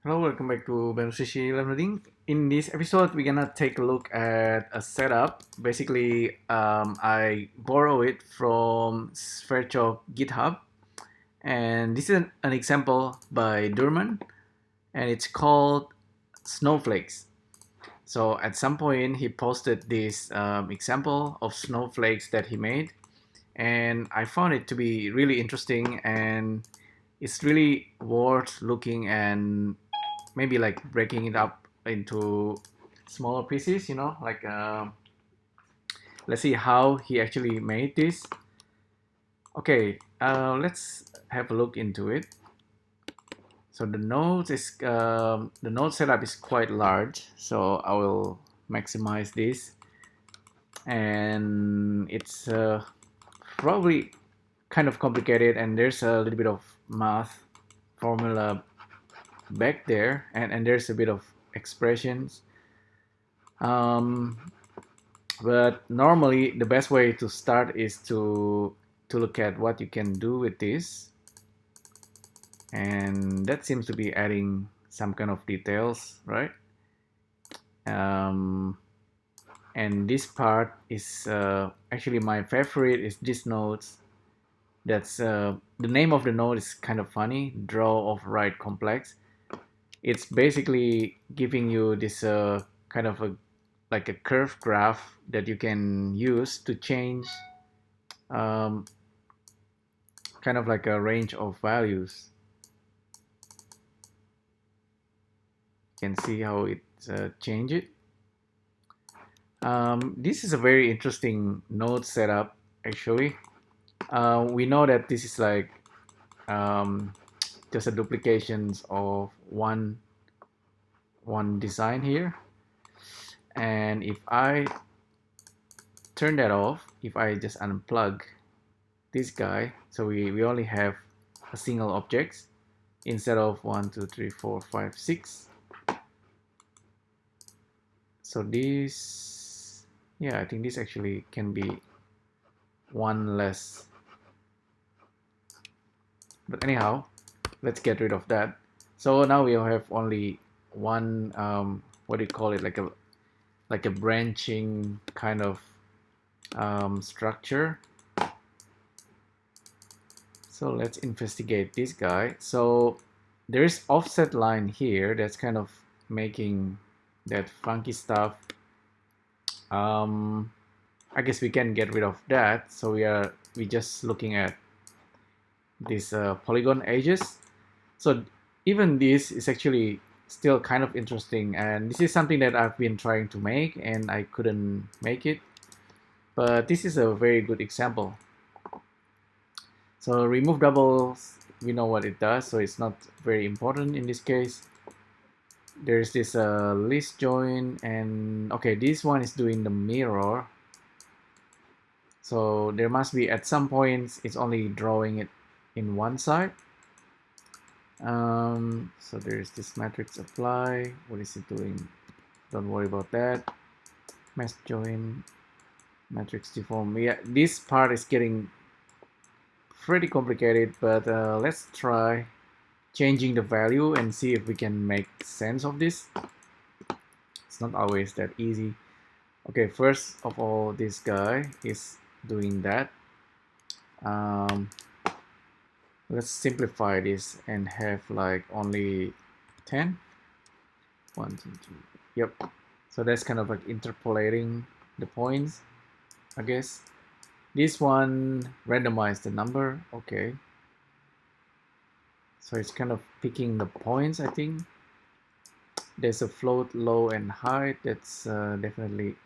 Hello, welcome back to Benusushi LIVENODING. In this episode, we're gonna take a look at a setup. Basically, I borrow it from Sverchok Github, and this is an example by Durman, and it's called Snowflakes. So at some point, he posted this example of snowflakes that he made, and I found it to be really interesting, and it's really worth looking and maybe like breaking it up into smaller pieces, like let's see how he actually made this. Okay, let's have a look into it. So the node setup is quite large, so I will maximize this, and it's probably kind of complicated, and there's a little bit of math formula back there, and there's a bit of expressions. Um, but normally the best way to start is to look at what you can do with this, and that seems to be adding some kind of details, right? Um, and this part is actually my favorite is this nodes. That's the name of the node is kind of funny. Draw of right complex. It's basically giving you this kind of a like a curve graph that you can use to change um, kind of like a range of values. You can see how it change it. This is a very interesting node setup actually. We know that this is like um, just a duplications of one design here, and if I turn that off, if I just unplug this guy, so we only have a single object instead of 1 2 3 4 5 6. So this, yeah, I think this actually can be one less, but anyhow, let's get rid of that. So now we have only one what do you call it, like a branching kind of structure. So let's investigate this guy. So there's offset line here that's kind of making that funky stuff. I guess we can get rid of that. So we just looking at these polygon edges. So even this is actually still kind of interesting, and this is something that I've been trying to make and I couldn't make it, but this is a very good example. So remove doubles, we know what it does, so it's not very important in this case. There's this list join, and okay, this one is doing the mirror. So there must be at some points it's only drawing it in one side. So there's this matrix apply. What is it doing? Don't worry about that. Mesh join, matrix deform. Yeah, this part is getting pretty complicated, but let's try changing the value and see if we can make sense of this. It's not always that easy. Okay, first of all, this guy is doing that. Let's simplify this and have like only 10. 1 2 3. Yep. So that's kind of like interpolating the points, I guess. This one randomize the number. Okay. So it's kind of picking the points, I think. There's a float, low and high. That's definitely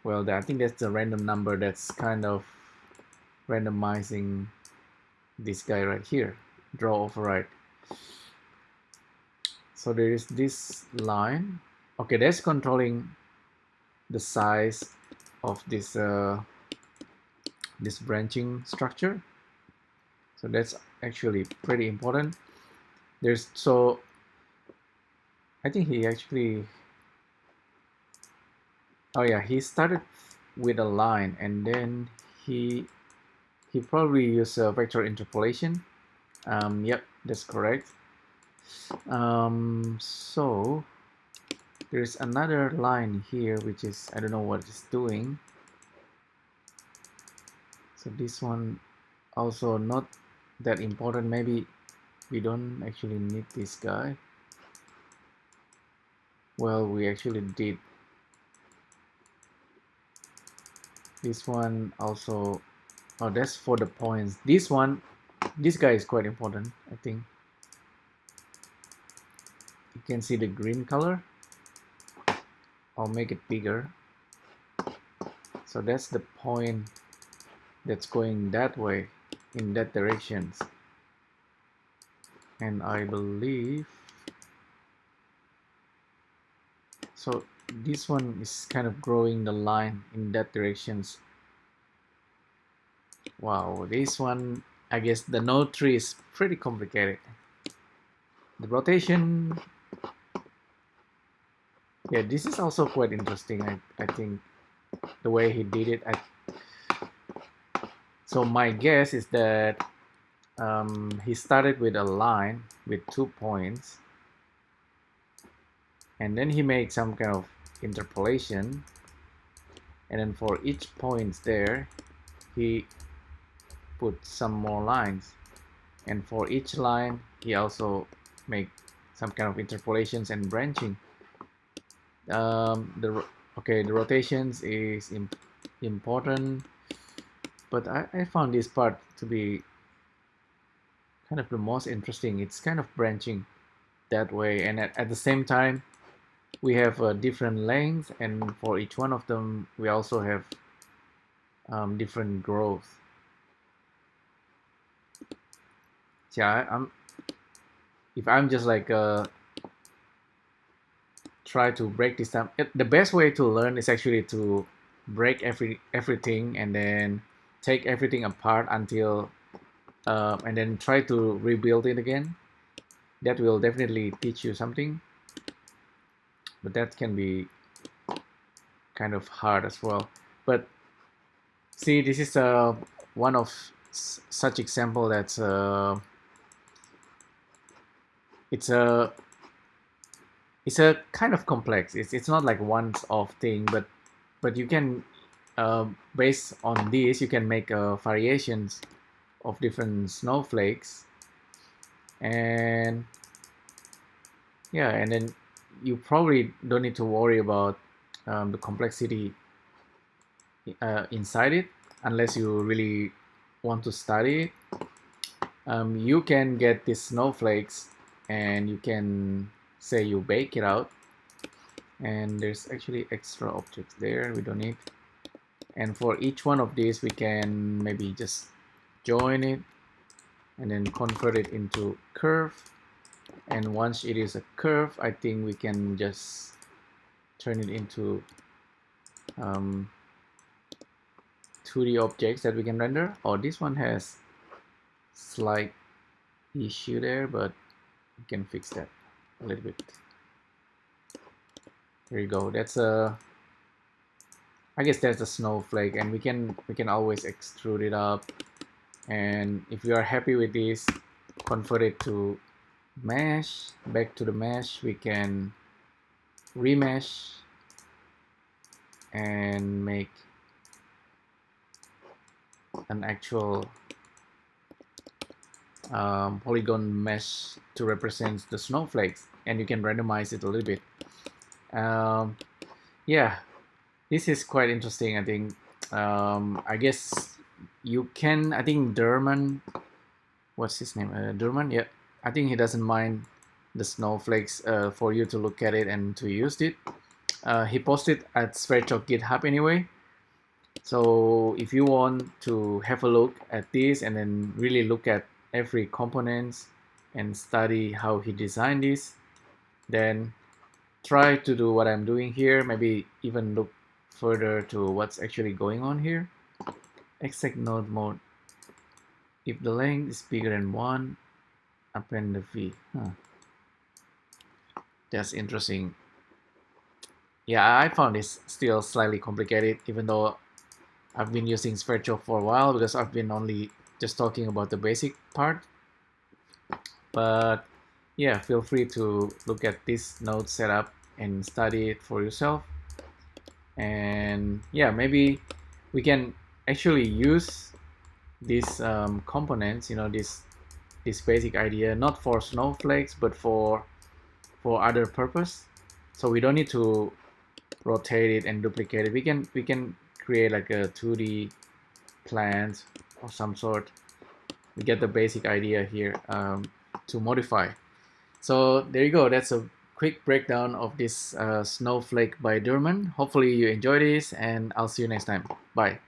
well, I think that's the random number that's kind of randomizing this guy right here. Draw override. So there is this line. Okay, that's controlling the size of this this branching structure. So that's actually pretty important. There's so I think he actually, oh yeah, he started with a line and then he he probably used vector interpolation. Yep, that's correct. So there's another line here which is, I don't know what it's doing. So this one also not that important. Maybe we don't actually need this guy. Well, we actually did. This one also, oh, that's for the points. This guy is quite important, I think. You can see the green color. I'll make it bigger. So that's the point that's going that way, in that directions. And I believe, so this one is kind of growing the line in that directions. Wow, this one, I guess the node tree is pretty complicated. The rotation, yeah, this is also quite interesting. I think the way he did it. So my guess is that he started with a line with 2 points, and then he made some kind of interpolation, and then for each point there he put some more lines, and for each line he also make some kind of interpolations and branching. The rotations is important, but I found this part to be kind of the most interesting. It's kind of branching that way, and at the same time we have a different length, and for each one of them we also have different growth. Yeah, if I'm just like try to break this down, the best way to learn is actually to break everything and then take everything apart until and then try to rebuild it again. That will definitely teach you something, but that can be kind of hard as well. But see, this is one of such example that's it's a kind of complex. It's not like one-off thing, but you can based on this you can make variations of different snowflakes, and yeah, and then you probably don't need to worry about the complexity inside it unless you really want to study it. You can get these snowflakes and you can say you bake it out, and there's actually extra objects there we don't need, and for each one of these we can maybe just join it and then convert it into curve, and once it is a curve I think we can just turn it into 2D objects that we can render. Oh, this one has slight issue there, but we can fix that a little bit. There you go. That's I guess that's a snowflake, and we can always extrude it up, and if we are happy with this, convert it to mesh. Back to the mesh, we can remesh and make an actual polygon mesh to represent the snowflakes, and you can randomize it a little bit. Yeah, this is quite interesting. I think I guess you can, I think Durman, what's his name, Durman, yeah, I think he doesn't mind the snowflakes for you to look at it and to use it. He posted at Sverchok Github anyway, so if you want to have a look at this and then really look at every components and study how he designed this, then try to do what I'm doing here, maybe even look further to what's actually going on here. Exact node mode. If the length is bigger than 1, append the V. That's interesting. Yeah, I found this still slightly complicated, even though I've been using Sverchok for a while because I've been only just talking about the basic part. But yeah, feel free to look at this node setup and study it for yourself. And yeah, maybe we can actually use these components, this basic idea, not for snowflakes, but for other purpose. So we don't need to rotate it and duplicate it. We can create like a 2D plans of some sort. We get the basic idea here to modify. So there you go. That's a quick breakdown of this Snowflake by Durman. Hopefully you enjoy this, and I'll see you next time. Bye.